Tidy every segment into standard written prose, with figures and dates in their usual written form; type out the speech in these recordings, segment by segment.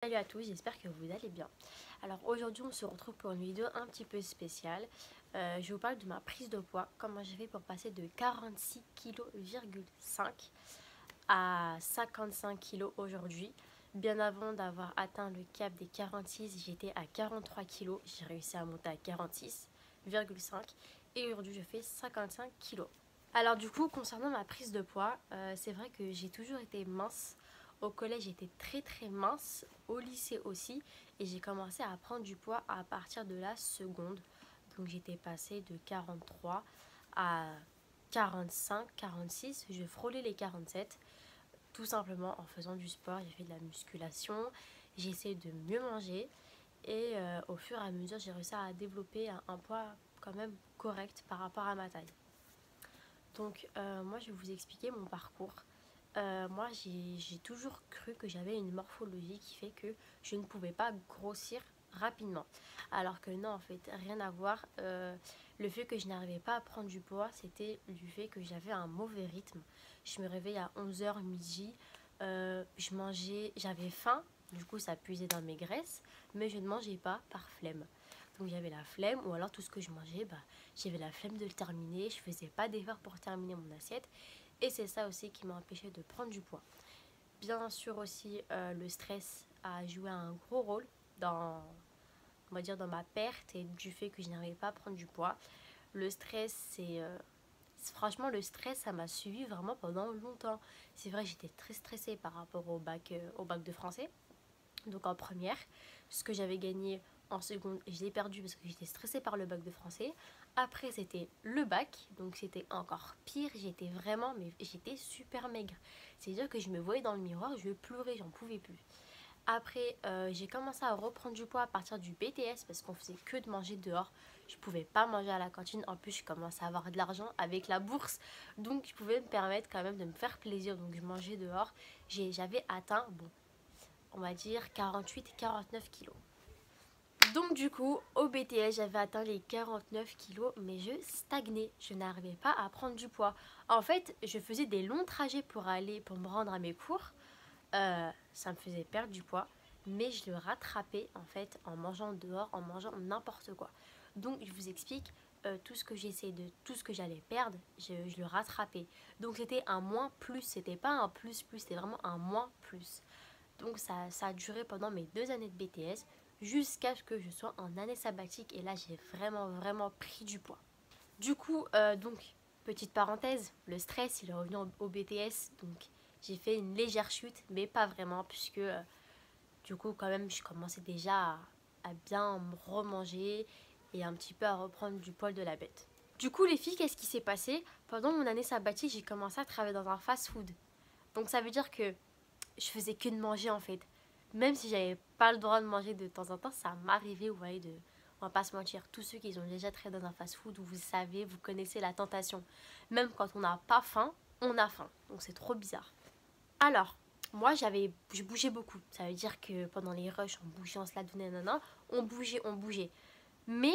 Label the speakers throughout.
Speaker 1: Salut à tous, j'espère que vous allez bien. Alors aujourd'hui on se retrouve pour une vidéo un petit peu spéciale. Je vous parle de ma prise de poids, comment j'ai fait pour passer de 46,5 kg à 55 kg aujourd'hui. Bien avant d'avoir atteint le cap des 46, j'étais à 43 kg, j'ai réussi à monter à 46,5 et aujourd'hui je fais 55 kg. Alors du coup concernant ma prise de poids, c'est vrai que j'ai toujours été mince. Au collège, j'étais très mince, au lycée aussi, et j'ai commencé à prendre du poids à partir de la seconde. Donc j'étais passée de 43 à 45, 46, je frôlais les 47, tout simplement en faisant du sport. J'ai fait de la musculation, j'ai essayé de mieux manger, et au fur et à mesure, j'ai réussi à développer un poids quand même correct par rapport à ma taille. Donc moi, je vais vous expliquer mon parcours. Moi, j'ai toujours cru que j'avais une morphologie qui fait que je ne pouvais pas grossir rapidement. Alors que non, en fait, rien à voir. Le fait que je n'arrivais pas à prendre du poids, c'était du fait que j'avais un mauvais rythme. Je me réveillais à 11 h midi. Je mangeais, j'avais faim, du coup ça puisait dans mes graisses, mais je ne mangeais pas par flemme. Donc j'avais la flemme, ou alors tout ce que je mangeais, j'avais la flemme de le terminer, je faisais pas d'effort pour terminer mon assiette. Et c'est ça aussi qui m'a empêché de prendre du poids. Bien sûr aussi, le stress a joué un gros rôle dans, on va dire, dans ma perte et du fait que je n'arrivais pas à prendre du poids. Le stress, franchement, le stress, ça m'a suivi vraiment pendant longtemps. C'est vrai, j'étais très stressée par rapport au bac de français. Donc en première, ce que j'avais gagné en seconde, je l'ai perdu parce que j'étais stressée par le bac de français. Après, c'était le bac, donc c'était encore pire. J'étais vraiment, mais j'étais super maigre. C'est-à-dire que je me voyais dans le miroir, je pleurais, j'en pouvais plus. Après, j'ai commencé à reprendre du poids à partir du BTS parce qu'on faisait que de manger dehors. Je pouvais pas manger à la cantine. En plus, je commençais à avoir de l'argent avec la bourse. Donc, je pouvais me permettre quand même de me faire plaisir. Donc, je mangeais dehors. J'avais atteint, bon, on va dire 48-49 kilos. Donc du coup, au BTS, j'avais atteint les 49 kilos, mais je stagnais. Je n'arrivais pas à prendre du poids. En fait, je faisais des longs trajets pour me rendre à mes cours. Ça me faisait perdre du poids, mais je le rattrapais en fait en mangeant dehors, en mangeant n'importe quoi. Donc je vous explique, tout ce que j'essayais de, tout ce que j'allais perdre, je le rattrapais. Donc c'était un moins plus, c'était pas un plus plus, c'était vraiment un moins plus. Donc ça a duré pendant mes 2 années de BTS jusqu'à ce que je sois en année sabbatique. Et là, j'ai vraiment pris du poids. Du coup, petite parenthèse, le stress, il est revenu au BTS. Donc, j'ai fait une légère chute, mais pas vraiment, puisque du coup, quand même, je commençais déjà à bien me remanger et un petit peu à reprendre du poil de la bête. Du coup, les filles, qu'est-ce qui s'est passé? Pendant mon année sabbatique, j'ai commencé à travailler dans un fast-food. Donc, ça veut dire que je faisais que de manger en fait. Même si j'avais pas le droit de manger de temps en temps, ça m'arrivait, vous voyez, on va pas se mentir, tous ceux qui ont déjà travaillé dans un fast-food, vous savez, vous connaissez la tentation. Même quand on n'a pas faim, on a faim. Donc c'est trop bizarre. Alors, moi je bougeais beaucoup. Ça veut dire que pendant les rushs, on bougeait, on se la donnait, nanana, on bougeait. Mais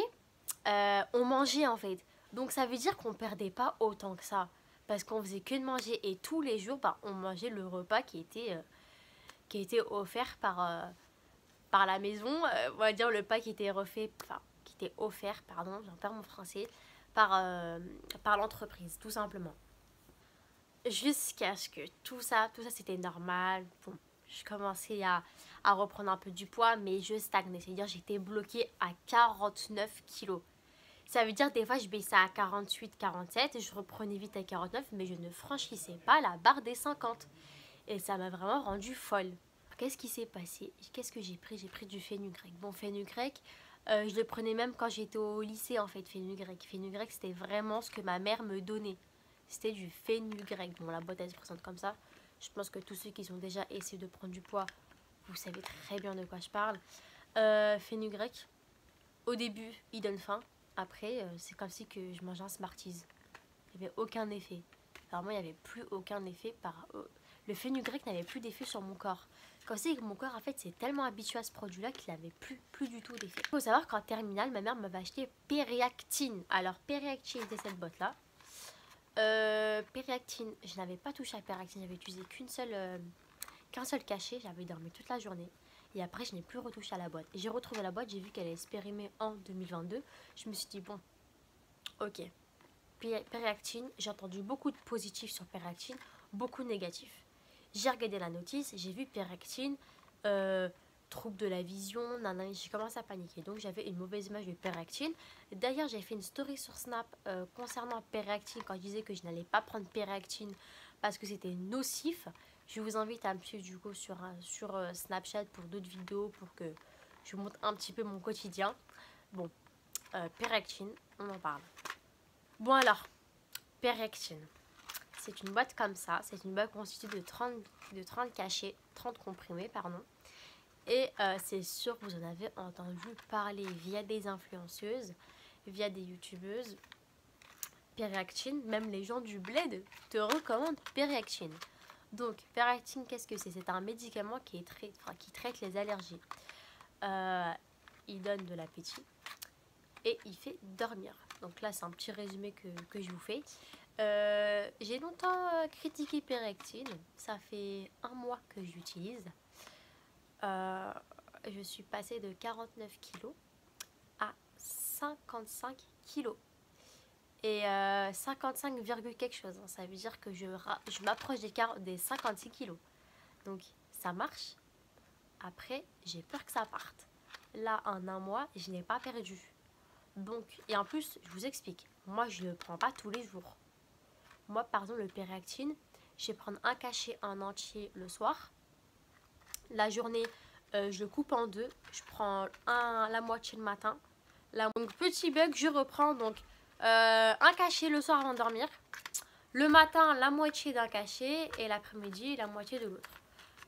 Speaker 1: on mangeait en fait. Donc ça veut dire qu'on perdait pas autant que ça. Parce qu'on faisait que de manger et tous les jours, on mangeait le repas qui a été offert par la maison, on va dire le pas qui était refait, enfin, qui était offert, pardon, j'en perds mon français, par l'entreprise, tout simplement. Jusqu'à ce que tout ça c'était normal. Bon, je commençais à reprendre un peu du poids, mais je stagnais, c'est-à-dire j'étais bloquée à 49 kilos. Ça veut dire des fois je baissais à 48, 47 et je reprenais vite à 49, mais je ne franchissais pas la barre des 50. Et ça m'a vraiment rendue folle. Qu'est-ce qui s'est passé? Qu'est-ce que j'ai pris? J'ai pris du fenugrec. Bon, fenugrec, je le prenais même quand j'étais au lycée en fait, fenugrec. Fenugrec, c'était vraiment ce que ma mère me donnait. C'était du fenugrec. Bon, la boîte elle se présente comme ça. Je pense que tous ceux qui ont déjà essayé de prendre du poids, vous savez très bien de quoi je parle. Fenugrec, au début, il donne faim. Après, c'est comme si que je mangeais un Smarties. Il n'y avait aucun effet. Vraiment, il n'y avait plus aucun effet le fenugrec n'avait plus d'effet sur mon corps. Quand c'est que mon corps, en fait, c'est tellement habitué à ce produit-là qu'il n'avait plus du tout d'effet. Il faut savoir qu'en terminale, ma mère m'avait acheté Périactine. Alors, Périactine, c'était cette boîte-là. Périactine, je n'avais pas touché à Périactine. J'avais utilisé qu'un seul cachet. J'avais dormi toute la journée. Et après, je n'ai plus retouché à la boîte. Et j'ai retrouvé la boîte, j'ai vu qu'elle est périmée en 2022. Je me suis dit, bon, ok. Périactine, j'ai entendu beaucoup de positifs sur Périactine, beaucoup de négatifs. J'ai regardé la notice, j'ai vu Périactine, trouble de la vision, nanana, j'ai commencé à paniquer. Donc j'avais une mauvaise image de Périactine. D'ailleurs, j'ai fait une story sur Snap concernant Périactine quand je disais que je n'allais pas prendre Périactine parce que c'était nocif. Je vous invite à me suivre du coup sur Snapchat pour d'autres vidéos pour que je vous montre un petit peu mon quotidien. Bon, Périactine, on en parle. Bon alors, Périactine. C'est une boîte comme ça. C'est une boîte constituée de 30 cachets, 30 comprimés, pardon. Et c'est sûr que vous en avez entendu parler via des influenceuses, via des youtubeuses. Périactine, même les gens du bled te recommandent Périactine. Donc, Périactine, qu'est-ce que c'est? C'est un médicament qui traite les allergies. Il donne de l'appétit et il fait dormir. Donc là, c'est un petit résumé que je vous fais. J'ai longtemps critiqué Périactine. Ça fait 1 mois que j'utilise. Je suis passée de 49 kg à 55 kg. Et 55, quelque chose. Ça veut dire que je m'approche des 56 kg. Donc ça marche. Après, j'ai peur que ça parte. Là, en 1 mois, je n'ai pas perdu. Donc, et en plus, je vous explique. Moi, je ne le prends pas tous les jours. Moi, par exemple, le Périactine, je vais prendre un cachet en entier le soir. La journée, je le coupe en 2. Je prends la moitié le matin. Donc, petit bug, je reprends donc un cachet le soir avant de dormir. Le matin, la moitié d'un cachet. Et l'après-midi, la moitié de l'autre.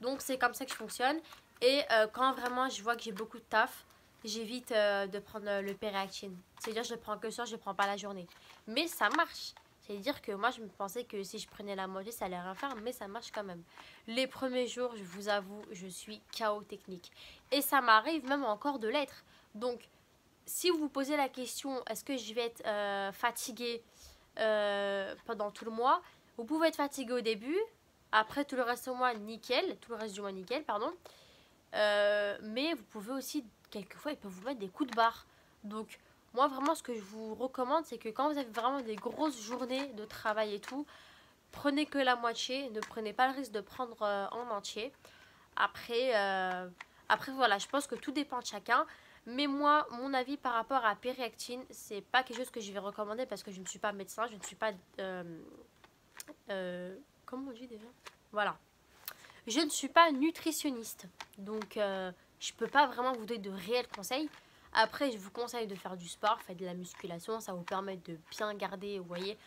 Speaker 1: Donc, c'est comme ça que je fonctionne. Et quand vraiment je vois que j'ai beaucoup de taf, j'évite de prendre le Périactine. C'est-à-dire je le prends que le soir, je ne le prends pas la journée. Mais ça marche. C'est-à-dire que moi, je me pensais que si je prenais la moitié, ça allait rien faire, mais ça marche quand même. Les premiers jours, je vous avoue, je suis KO technique. Et ça m'arrive même encore de l'être. Donc, si vous vous posez la question, est-ce que je vais être fatiguée pendant tout le mois? Vous pouvez être fatiguée au début. Après, tout le reste du mois, nickel. Pardon. Mais vous pouvez aussi, quelquefois, ils peuvent vous mettre des coups de barre. Donc, moi, vraiment, ce que je vous recommande, c'est que quand vous avez vraiment des grosses journées de travail et tout, prenez que la moitié. Ne prenez pas le risque de prendre en entier. Après, voilà, je pense que tout dépend de chacun. Mais moi, mon avis par rapport à Périactine, c'est pas quelque chose que je vais recommander parce que je ne suis pas médecin, je ne suis pas... comment on dit déjà? Voilà. Je ne suis pas nutritionniste, donc je peux pas vraiment vous donner de réels conseils. Après, je vous conseille de faire du sport, faites de la musculation, ça vous permet de bien garder, vous voyez,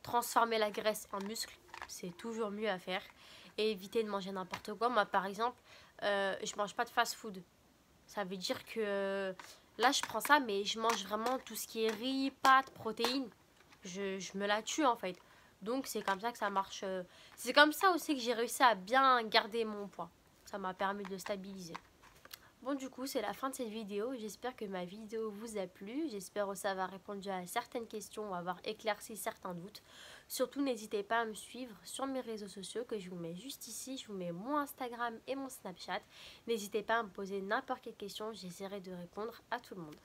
Speaker 1: transformer la graisse en muscle, c'est toujours mieux à faire. Et éviter de manger n'importe quoi. Moi, par exemple, je mange pas de fast-food. Ça veut dire que là, je prends ça, mais je mange vraiment tout ce qui est riz, pâtes, protéines. Je me la tue en fait. Donc c'est comme ça que ça marche. C'est comme ça aussi que j'ai réussi à bien garder mon poids. Ça m'a permis de stabiliser. Bon, du coup, c'est la fin de cette vidéo. J'espère que ma vidéo vous a plu. J'espère aussi avoir répondu à certaines questions ou avoir éclairci certains doutes. Surtout, n'hésitez pas à me suivre sur mes réseaux sociaux que je vous mets juste ici. Je vous mets mon Instagram et mon Snapchat. N'hésitez pas à me poser n'importe quelle question. J'essaierai de répondre à tout le monde.